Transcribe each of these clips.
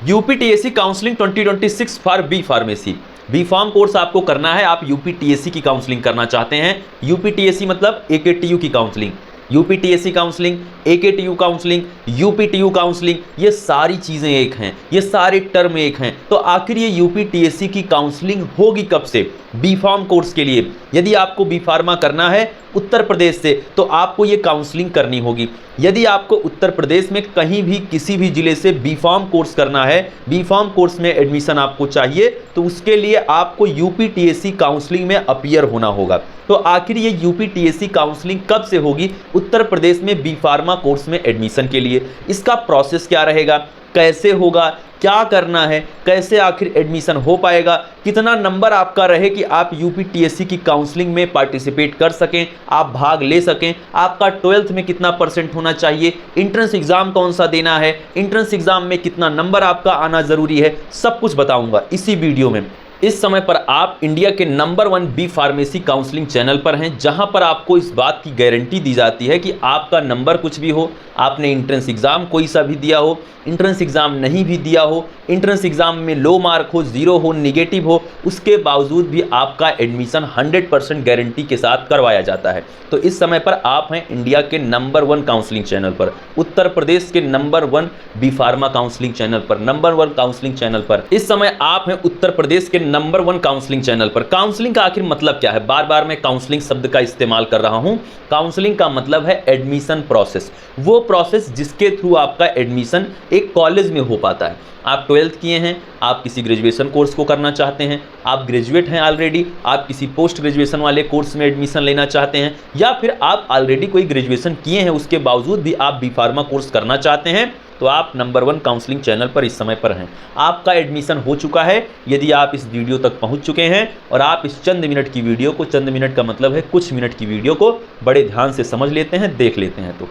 यूपीटीएससी counselling 2026 for B pharmacy. B pharm course आपको करना है, आप यूपीटीएससी की काउंसलिंग करना चाहते हैं। यूपीटीएससी मतलब एकेटीयू की counselling, UPTSC counselling, AKTU counselling, UPTU counselling, ये सारी चीज़ें एक हैं, ये सारे टर्म एक हैं। तो आखिर ये यूपीटीएससी की काउंसलिंग होगी कब से? बी फार्म कोर्स के लिए। यदि आपको बी फार्मा करना है उत्तर प्रदेश से तो आपको ये काउंसलिंग करनी होगी। यदि आपको उत्तर प्रदेश में कहीं भी किसी भी जिले से बी फार्म कोर्स करना है, बी फार्म कोर्स में एडमिशन आपको चाहिए, तो उसके लिए आपको यूपीटीएससी काउंसलिंग में अपीयर होना होगा। तो आखिर ये यूपीटीएससी काउंसलिंग कब से होगी उत्तर प्रदेश में बी फार्मा कोर्स में एडमिशन के लिए? इसका प्रोसेस क्या रहेगा, कैसे होगा, क्या करना है, कैसे आखिर एडमिशन हो पाएगा, कितना नंबर आपका रहे कि आप यूपीटीएससी की काउंसलिंग में पार्टिसिपेट कर सकें, आप भाग ले सकें, आपका 12th में कितना % होना चाहिए, इंट्रेंस एग्जाम कौन सा देना है, इंट्रेंस एग्जाम में कितना नंबर आपका आना ज़रूरी है, सब कुछ बताऊंगा इसी वीडियो में। इस समय पर आप इंडिया के number 1 B pharmacy counselling channel पर हैं, जहां पर आपको इस बात की गारंटी दी जाती है कि आपका नंबर कुछ भी हो, आपने इंट्रेंस एग्ज़ाम कोई सा भी दिया हो, इंट्रेंस एग्ज़ाम नहीं भी दिया हो, इंट्रेंस एग्ज़ाम में लो मार्क हो, 0 हो, निगेटिव हो, उसके बावजूद भी आपका एडमिशन 100% गारंटी के साथ करवाया जाता है। तो इस समय पर आप हैं इंडिया के नंबर 1 काउंसलिंग चैनल पर, उत्तर प्रदेश के number 1 B pharma counselling channel पर, नंबर 1 काउंसलिंग चैनल पर। इस समय आप हैं उत्तर प्रदेश के नंबर 1 काउंसलिंग चैनल पर। काउंसलिंग का आखिर मतलब क्या है? बार बार मैं काउंसलिंग शब्द का इस्तेमाल कर रहा हूं। काउंसलिंग का मतलब है एडमिशन प्रोसेस, वो प्रोसेस जिसके थ्रू आपका एडमिशन एक कॉलेज में हो पाता है। आप 12th किए हैं, आप किसी ग्रेजुएशन कोर्स को करना चाहते हैं, आप ग्रेजुएट हैं ऑलरेडी, आप किसी पोस्ट ग्रेजुएशन वाले कोर्स में एडमिशन लेना चाहते हैं, या फिर आप ऑलरेडी कोई ग्रेजुएशन किए हैं उसके बावजूद भी आप बी फार्मा कोर्स करना चाहते हैं, तो आप नंबर 1 काउंसलिंग चैनल पर इस समय पर हैं। आपका एडमिशन हो चुका है यदि आप इस वीडियो तक पहुंच चुके हैं और आप इस चंद मिनट की वीडियो को, चंद मिनट का मतलब है कुछ मिनट की वीडियो को बड़े ध्यान से समझ लेते हैं, देख लेते हैं। तो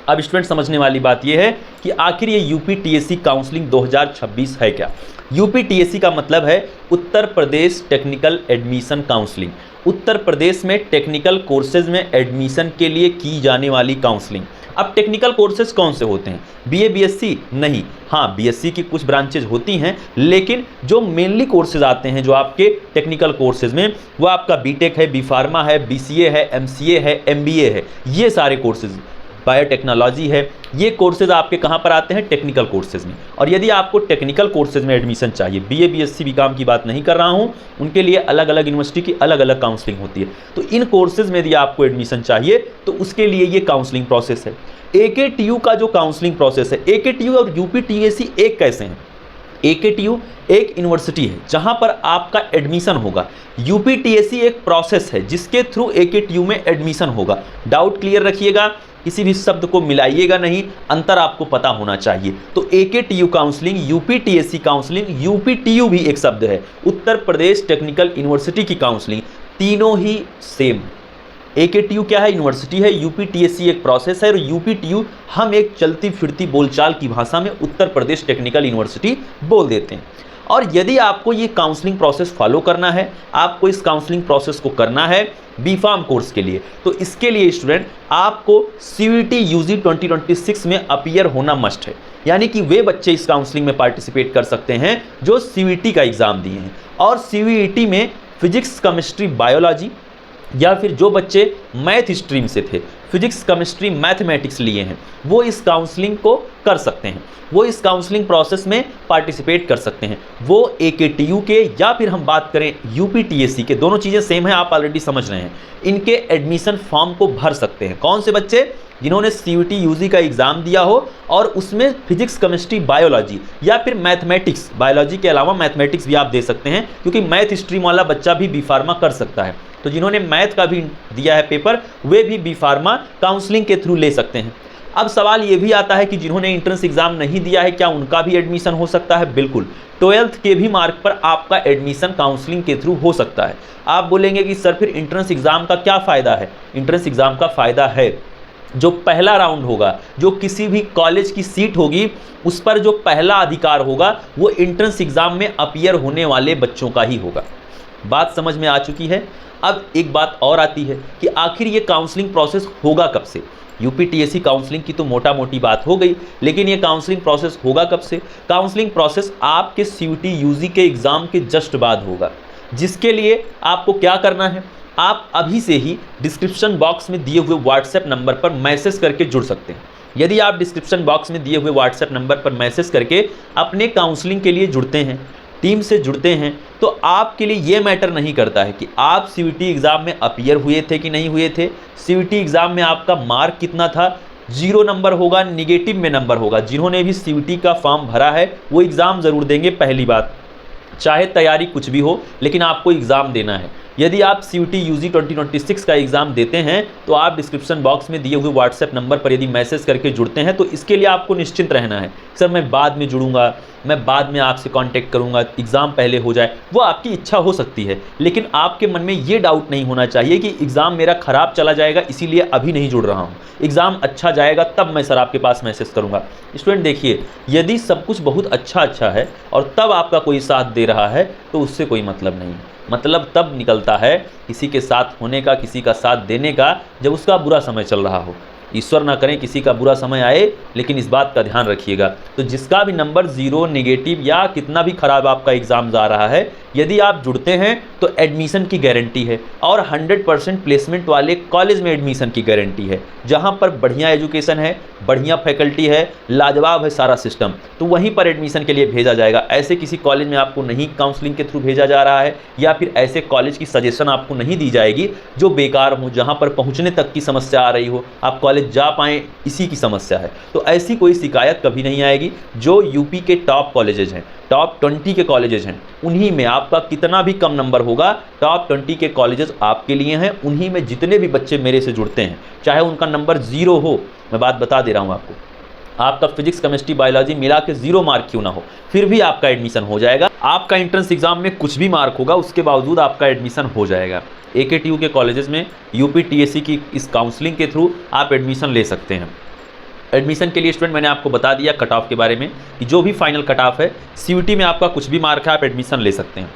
अब स्टूडेंट समझने वाली बात यह है कि आखिर ये यूपीटीएससी काउंसलिंग 2026 है क्या? यूपीटीएससी का मतलब है Uttar Pradesh technical admission counselling. Uttar Pradesh में टेक्निकल कोर्सेज में एडमिशन के लिए की जाने वाली काउंसलिंग। अब टेक्निकल कोर्सेज कौन से होते हैं? बीए बीएससी नहीं, हाँ बीएससी की कुछ ब्रांचेज होती हैं, लेकिन जो मेनली कोर्सेज आते हैं जो आपके टेक्निकल कोर्सेज में, वो आपका बीटेक है, बी फार्मा है, बीसीए है, एमसीए है, एमबीए है, ये सारे कोर्सेज, बायोटेक्नोलॉजी है, ये कोर्सेज आपके कहाँ पर आते हैं? टेक्निकल कोर्सेज में। और यदि आपको टेक्निकल कोर्सेज में एडमिशन चाहिए, बीए बीएससी बीकॉम की बात नहीं कर रहा हूँ, उनके लिए अलग अलग यूनिवर्सिटी की अलग अलग काउंसलिंग होती है। तो इन कोर्सेज में यदि आपको एडमिशन चाहिए तो उसके लिए ये काउंसलिंग प्रोसेस है। एकेटीयू का जो काउंसलिंग प्रोसेस है, एकेटीयू और यूपीटीएससी एक कैसे हैं? एकेटीयू एक यूनिवर्सिटी है जहां पर आपका एडमिशन होगा, यूपीटीएससी एक प्रोसेस है जिसके थ्रू एकेटीयू में एडमिशन होगा। डाउट क्लियर रखिएगा, किसी भी शब्द को मिलाइएगा नहीं, अंतर आपको पता होना चाहिए। तो AKTU counselling, UPTSC counselling, UPTU भी एक शब्द है, उत्तर प्रदेश टेक्निकल यूनिवर्सिटी की काउंसलिंग, तीनों ही सेम। एकेटीयू क्या है? यूनिवर्सिटी है, यूपीटीएससी एक प्रोसेस है, और यूपीटीयू हम एक चलती फिरती बोलचाल की भाषा में उत्तर प्रदेश टेक्निकल यूनिवर्सिटी बोल देते हैं। और यदि आपको ये काउंसलिंग प्रोसेस फॉलो करना है, आपको इस काउंसलिंग प्रोसेस को करना है बी फार्म कोर्स के लिए, तो इसके लिए स्टूडेंट आपको सीयूईटी यूजी 2026 में अपीयर होना मस्ट है। यानी कि वे बच्चे इस काउंसलिंग में पार्टिसिपेट कर सकते हैं जो सीयूईटी का एग्जाम दिए हैं, और सीयूईटी में फिजिक्स, केमिस्ट्री, बायोलॉजी, या फिर जो बच्चे मैथ स्ट्रीम से थे, फिजिक्स, केमिस्ट्री, मैथमेटिक्स लिए हैं, वो इस काउंसलिंग को कर सकते हैं, वो इस काउंसलिंग प्रोसेस में पार्टिसिपेट कर सकते हैं। वो एकेटीयू के या फिर हम बात करें यूपीटीएससी के, दोनों चीज़ें सेम है, आप ऑलरेडी समझ रहे हैं। इनके एडमिशन फॉर्म को भर सकते हैं कौन से बच्चे? जिन्होंने सीयूईटी यूजी का एग्जाम दिया हो और उसमें फिजिक्स, केमिस्ट्री, बायोलॉजी या फिर मैथमेटिक्स, बायोलॉजी के अलावा मैथमेटिक्स भी आप दे सकते हैं, क्योंकि मैथ स्ट्रीम वाला बच्चा भी बी फार्मा कर सकता है। तो जिन्होंने मैथ का भी दिया है पेपर, वे भी बी फार्मा काउंसलिंग के थ्रू ले सकते हैं। अब सवाल ये भी आता है कि जिन्होंने एंट्रेंस एग्जाम नहीं दिया है, क्या उनका भी एडमिशन हो सकता है? बिल्कुल, 12th के भी मार्क पर आपका एडमिशन काउंसलिंग के थ्रू हो सकता है। आप बोलेंगे कि सर फिर एंट्रेंस एग्जाम का क्या फ़ायदा है? एंट्रेंस एग्जाम का फ़ायदा है, जो पहला राउंड होगा, जो किसी भी कॉलेज की सीट होगी, उस पर जो पहला अधिकार होगा वो एंट्रेंस एग्जाम में अपीयर होने वाले बच्चों का ही होगा। बात समझ में आ चुकी है? अब एक बात और आती है कि आखिर ये काउंसलिंग प्रोसेस होगा कब से? यूपीटीएससी काउंसलिंग की तो मोटा मोटी बात हो गई, लेकिन ये काउंसलिंग प्रोसेस होगा कब से? काउंसलिंग प्रोसेस आपके सीयूटी यूजी के एग्जाम के जस्ट बाद होगा, जिसके लिए आपको क्या करना है, आप अभी से ही डिस्क्रिप्शन बॉक्स में दिए हुए व्हाट्सएप नंबर पर मैसेज करके जुड़ सकते हैं। यदि आप डिस्क्रिप्शन बॉक्स में दिए हुए व्हाट्सएप नंबर पर मैसेज करके अपने काउंसलिंग के लिए जुड़ते हैं, टीम से जुड़ते हैं, तो आपके लिए ये मैटर नहीं करता है कि आप सीयूटी एग्ज़ाम में अपीयर हुए थे कि नहीं हुए थे, सीयूटी एग्ज़ाम में आपका मार्क कितना था, 0 नंबर होगा, निगेटिव में नंबर होगा। जिन्होंने भी सीयूटी का फॉर्म भरा है वो एग्ज़ाम ज़रूर देंगे, पहली बात, चाहे तैयारी कुछ भी हो, लेकिन आपको एग्ज़ाम देना है। यदि आप सीयूटी यूजी 2026 का एग्ज़ाम देते हैं तो आप डिस्क्रिप्शन बॉक्स में दिए हुए व्हाट्सएप नंबर पर यदि मैसेज करके जुड़ते हैं तो इसके लिए आपको निश्चिंत रहना है, सर मैं बाद में जुड़ूंगा, मैं बाद में आपसे कांटेक्ट करूंगा, एग्ज़ाम पहले हो जाए, वो आपकी इच्छा हो सकती है, लेकिन आपके मन में ये डाउट नहीं होना चाहिए कि एग्ज़ाम मेरा ख़राब चला जाएगा इसीलिए अभी नहीं जुड़ रहा हूँ, एग्ज़ाम अच्छा जाएगा तब मैं सर आपके पास मैसेज करूँगा। स्टूडेंट देखिए, यदि सब कुछ बहुत अच्छा है और तब आपका कोई साथ दे रहा है तो उससे कोई मतलब नहीं है। मतलब तब निकलता है किसी के साथ होने का, किसी का साथ देने का, जब उसका बुरा समय चल रहा हो। ईश्वर ना करें किसी का बुरा समय आए, लेकिन इस बात का ध्यान रखिएगा। तो जिसका भी नंबर 0, नेगेटिव या कितना भी खराब आपका एग्ज़ाम जा रहा है, यदि आप जुड़ते हैं तो एडमिशन की गारंटी है और 100% प्लेसमेंट वाले कॉलेज में एडमिशन की गारंटी है, जहां पर बढ़िया एजुकेशन है, बढ़िया फैकल्टी है, लाजवाब है सारा सिस्टम, तो वहीं पर एडमिशन के लिए भेजा जाएगा। ऐसे किसी कॉलेज में आपको नहीं काउंसलिंग के थ्रू भेजा जा रहा है, या फिर ऐसे कॉलेज की सजेशन आपको नहीं दी जाएगी जो बेकार हो, जहाँ पर पहुँचने तक की समस्या आ रही हो, आप कॉलेज जा पाएँ इसी की समस्या है। तो ऐसी कोई शिकायत कभी नहीं आएगी। जो यूपी के टॉप कॉलेजेज हैं, टॉप 20 के कॉलेजेस हैं, उन्हीं में आपका कितना भी कम नंबर होगा, टॉप 20 के कॉलेजेस आपके लिए हैं। उन्हीं में जितने भी बच्चे मेरे से जुड़ते हैं, चाहे उनका नंबर 0 हो, मैं बात बता दे रहा हूँ आपको, आपका फिजिक्स, केमिस्ट्री, बायोलॉजी मिला के 0 मार्क क्यों ना हो, फिर भी आपका एडमिशन हो जाएगा। आपका एंट्रेंस एग्जाम में कुछ भी मार्क होगा, उसके बावजूद आपका एडमिशन हो जाएगा। AKTU के कॉलेजेस में यूपीटीएससी की इस काउंसलिंग के थ्रू आप एडमिशन ले सकते हैं। एडमिशन के लिए स्टूडेंट मैंने आपको बता दिया कट ऑफ के बारे में कि जो भी फाइनल कट ऑफ है, सीयूटी में आपका कुछ भी मार्क है आप एडमिशन ले सकते हैं।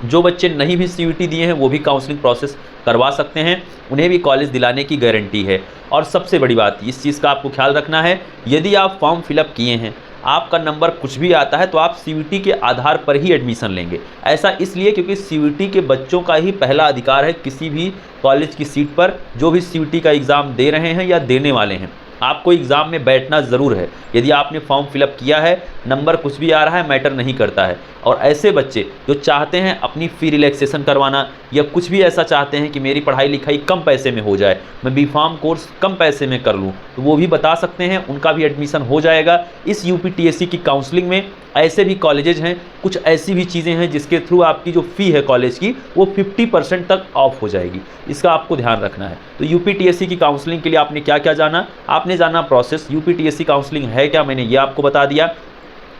जो बच्चे नहीं भी सीयूटी दिए हैं वो भी काउंसलिंग प्रोसेस करवा सकते हैं, उन्हें भी कॉलेज दिलाने की गारंटी है। और सबसे बड़ी बात इस चीज़ का आपको ख्याल रखना है, यदि आप फॉर्म फिलअप किए हैं, आपका नंबर कुछ भी आता है तो आप सीयूटी के आधार पर ही एडमिशन लेंगे। ऐसा इसलिए क्योंकि सीयूटी के बच्चों का ही पहला अधिकार है किसी भी कॉलेज की सीट पर, जो भी सीयूटी का एग्ज़ाम दे रहे हैं या देने वाले हैं। आपको एग्ज़ाम में बैठना ज़रूर है। यदि आपने फॉर्म फिलअप किया है, नंबर कुछ भी आ रहा है, मैटर नहीं करता है। और ऐसे बच्चे जो चाहते हैं अपनी फ़ी रिलैक्सेशन करवाना, या कुछ भी ऐसा चाहते हैं कि मेरी पढ़ाई लिखाई कम पैसे में हो जाए, मैं B.Pharm कोर्स कम पैसे में कर लूँ, तो वो भी बता सकते हैं, उनका भी एडमिशन हो जाएगा। इस यूपीटीएससी की काउंसलिंग में ऐसे भी कॉलेजेज हैं, कुछ ऐसी भी चीज़ें हैं जिसके थ्रू आपकी जो फ़ी है कॉलेज की वो 50% तक ऑफ हो जाएगी। इसका आपको ध्यान रखना है। तो यूपीटीएससी की काउंसलिंग के लिए आपने क्या क्या जाना, आपने जाना प्रोसेस, यूपीटीएससी काउंसलिंग है क्या, मैंने ये आपको बता दिया।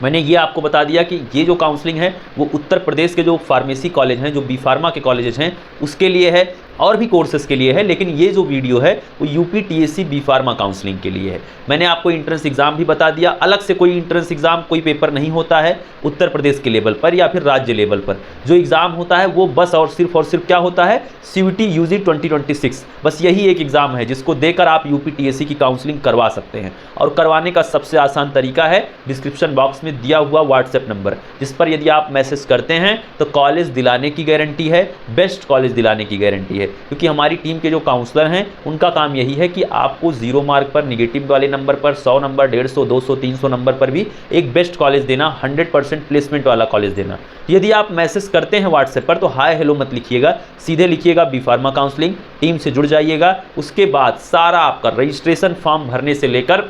मैंने ये आपको बता दिया कि ये जो काउंसलिंग है वो उत्तर प्रदेश के जो फार्मेसी कॉलेज हैं, जो B.Pharma के कॉलेजेस हैं, उसके लिए है, और भी कोर्सेज़ के लिए है, लेकिन ये जो वीडियो है वो यूपीटीएससी B.Pharma काउंसलिंग के लिए है। मैंने आपको इंट्रेंस एग्ज़ाम भी बता दिया। अलग से कोई इंट्रेंस एग्ज़ाम, कोई पेपर नहीं होता है उत्तर प्रदेश के लेवल पर या फिर राज्य लेवल पर। जो एग्ज़ाम होता है वो बस और सिर्फ क्या होता है, सीयूटी यूजी 2026, बस यही एक एग्ज़ाम है जिसको देकर आप यूपीटीएससी की काउंसलिंग करवा सकते हैं। और करवाने का सबसे आसान तरीका है डिस्क्रिप्शन बॉक्स में दिया हुआ व्हाट्सएप नंबर, जिस पर यदि आप मैसेज करते हैं तो कॉलेज दिलाने की गारंटी है, बेस्ट कॉलेज दिलाने की गारंटी है। क्योंकि हमारी टीम के जो काउंसलर हैं उनका काम यही है कि आपको 0 मार्क पर, निगेटिव वाले नंबर पर, 100 नंबर, 150, 200, 300 नंबर पर भी एक बेस्ट कॉलेज देना, 100% प्लेसमेंट वाला कॉलेज देना। यदि आप मैसेज करते हैं व्हाट्सएप पर तो हाय हेलो मत लिखिएगा, सीधे लिखिएगा B.Pharma काउंसलिंग, टीम से जुड़ जाइएगा। उसके बाद सारा आपका रजिस्ट्रेशन फॉर्म भरने से लेकर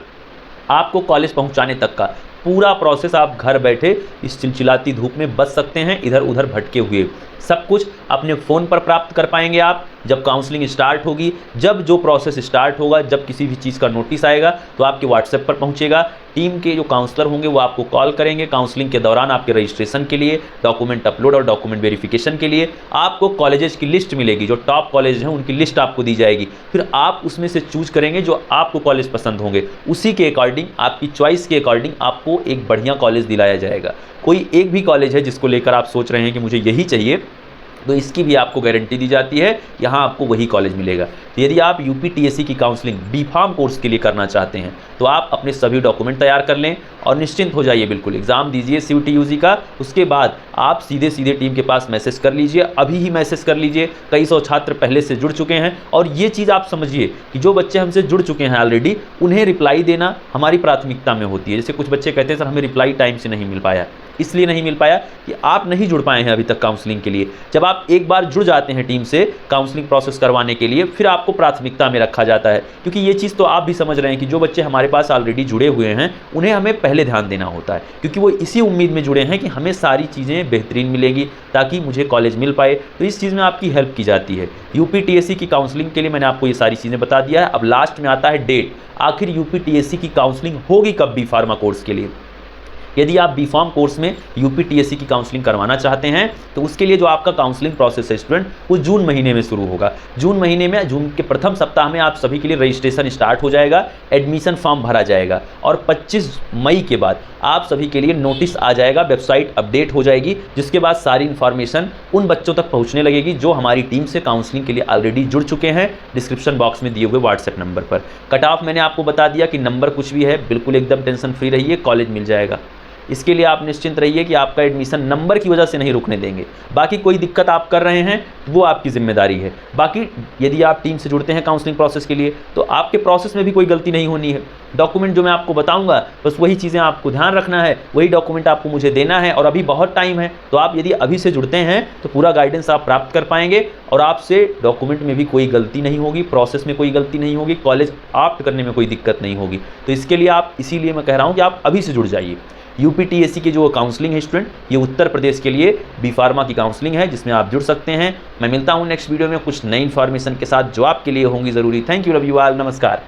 आपको कॉलेज पहुंचाने तक का पूरा प्रोसेस आप घर बैठे इस चिलचिलाती धूप में बच सकते हैं, इधर उधर भटके हुए। सब कुछ अपने फ़ोन पर प्राप्त कर पाएंगे आप। जब काउंसलिंग स्टार्ट होगी, जब जो प्रोसेस स्टार्ट होगा, जब किसी भी चीज़ का नोटिस आएगा तो आपके व्हाट्सएप पर पहुंचेगा। टीम के जो काउंसलर होंगे वो आपको कॉल करेंगे। काउंसलिंग के दौरान आपके रजिस्ट्रेशन के लिए, डॉक्यूमेंट अपलोड और डॉक्यूमेंट वेरिफिकेशन के लिए आपको कॉलेजेस की लिस्ट मिलेगी। जो टॉप कॉलेज हैं उनकी लिस्ट आपको दी जाएगी। फिर आप उसमें से चूज करेंगे जो आपको कॉलेज पसंद होंगे। उसी के अकॉर्डिंग, आपकी चॉइस के अकॉर्डिंग आपको एक बढ़िया कॉलेज दिलाया जाएगा। कोई एक भी कॉलेज है जिसको लेकर आप सोच रहे हैं कि मुझे यही चाहिए, तो इसकी भी आपको गारंटी दी जाती है, यहाँ आपको वही कॉलेज मिलेगा। तो यदि आप यूपीटीएससी की काउंसलिंग बी.फार्म कोर्स के लिए करना चाहते हैं तो आप अपने सभी डॉक्यूमेंट तैयार कर लें और निश्चिंत हो जाइए, बिल्कुल एग्जाम दीजिए CUT/UG का। उसके बाद आप सीधे टीम के पास मैसेज कर लीजिए, अभी ही मैसेज कर लीजिए। कई सौ छात्र पहले से जुड़ चुके हैं और ये चीज़ आप समझिए कि जो बच्चे हमसे जुड़ चुके हैं ऑलरेडी, उन्हें रिप्लाई देना हमारी प्राथमिकता में होती है। जैसे कुछ बच्चे कहते हैं सर हमें रिप्लाई टाइम से नहीं मिल पाया, इसलिए नहीं मिल पाया कि आप नहीं जुड़ पाए हैं अभी तक काउंसलिंग के लिए। जब आप एक बार जुड़ जाते हैं टीम से काउंसलिंग प्रोसेस करवाने के लिए, फिर आपको प्राथमिकता में रखा जाता है। क्योंकि ये चीज़ तो आप भी समझ रहे हैं कि जो बच्चे हमारे पास ऑलरेडी जुड़े हुए हैं उन्हें हमें पहले ध्यान देना होता है, क्योंकि वो इसी उम्मीद में जुड़े हैं कि हमें सारी चीज़ें बेहतरीन मिलेगी ताकि मुझे कॉलेज मिल पाए। तो इस चीज़ में आपकी हेल्प की जाती है। यूपीटीएससी की काउंसलिंग के लिए मैंने आपको ये सारी चीज़ें बता दिया है। अब लास्ट में आता है डेट, आखिर यूपीटीएससी की काउंसलिंग होगी कब बी.फार्मा कोर्स के लिए। यदि आप बी.फार्म कोर्स में यूपीटीएससी की काउंसलिंग करवाना चाहते हैं तो उसके लिए जो आपका काउंसलिंग प्रोसेस है स्टूडेंट, वो जून महीने में शुरू होगा। जून महीने में, जून के प्रथम सप्ताह में आप सभी के लिए रजिस्ट्रेशन स्टार्ट हो जाएगा, एडमिशन फॉर्म भरा जाएगा और 25 मई के बाद आप सभी के लिए नोटिस आ जाएगा, वेबसाइट अपडेट हो जाएगी, जिसके बाद सारी इन्फॉर्मेशन उन बच्चों तक पहुँचने लगेगी जो हमारी टीम से काउंसलिंग के लिए ऑलरेडी जुड़ चुके हैं। डिस्क्रिप्शन बॉक्स में दिए हुए व्हाट्सएप नंबर पर कट ऑफ मैंने आपको बता दिया कि नंबर कुछ भी है, बिल्कुल एकदम टेंशन फ्री रहिए, कॉलेज मिल जाएगा। इसके लिए आप निश्चिंत रहिए कि आपका एडमिशन नंबर की वजह से नहीं रुकने देंगे। बाकी कोई दिक्कत आप कर रहे हैं वो आपकी जिम्मेदारी है। बाकी यदि आप टीम से जुड़ते हैं काउंसलिंग प्रोसेस के लिए तो आपके प्रोसेस में भी कोई गलती नहीं होनी है। डॉक्यूमेंट जो मैं आपको बताऊंगा बस वही चीज़ें आपको ध्यान रखना है, वही डॉक्यूमेंट आपको मुझे देना है। और अभी बहुत टाइम है, तो आप यदि अभी से जुड़ते हैं तो पूरा गाइडेंस आप प्राप्त कर पाएंगे और आपसे डॉक्यूमेंट में भी कोई गलती नहीं होगी, प्रोसेस में कोई गलती नहीं होगी, कॉलेज ऑप्ट करने में कोई दिक्कत नहीं होगी। तो इसके लिए आप, इसीलिए मैं कह रहा हूँ कि आप अभी से जुड़ जाइए। यूपीटीएससी की जो काउंसलिंग है स्टूडेंट, ये उत्तर प्रदेश के लिए बी.फार्मा की काउंसलिंग है जिसमें आप जुड़ सकते हैं। मैं मिलता हूँ नेक्स्ट वीडियो में कुछ नई इन्फॉर्मेशन के साथ जो आपके लिए होंगी ज़रूरी। Thank you, love you all, नमस्कार।